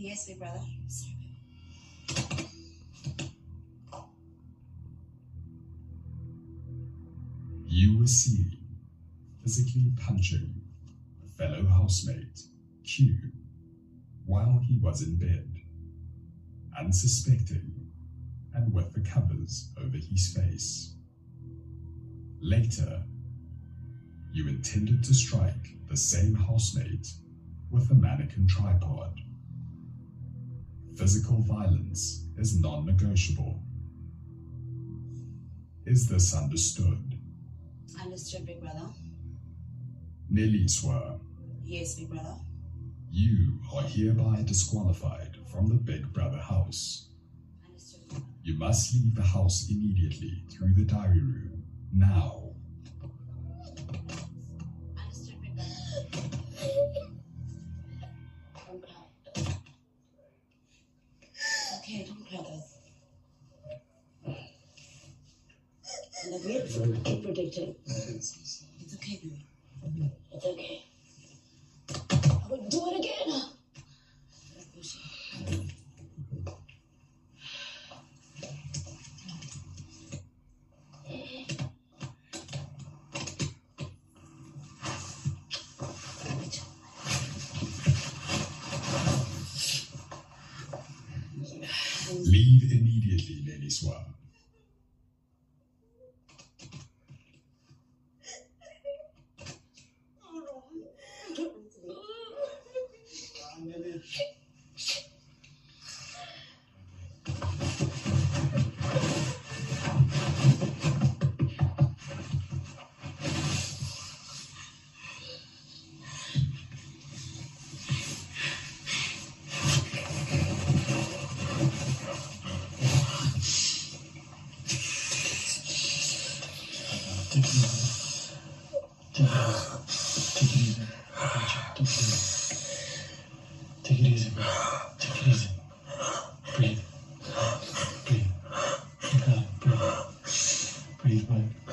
Yes, big brother. Sorry. You were seen physically punching a fellow housemate, Q, while he was in bed, unsuspecting and with the covers over his face. Later, you intended to strike the same housemate with a mannequin tripod. Physical violence is non-negotiable. Is this understood? Understood, big brother. Neliswa, Yes, big brother. you are hereby disqualified from the Big Brother house. Understood. You must leave the house immediately through the diary room, now. Understood, big brother. Don't cry. It's okay, don't cry, guys. I love you. Keep protected. It's okay, baby. It's okay. I would do it again. Leave immediately, Neliswa. Take it easy, bro. Take it easy. Breathe. Breathe. You got it. Breathe. Breathe, bud.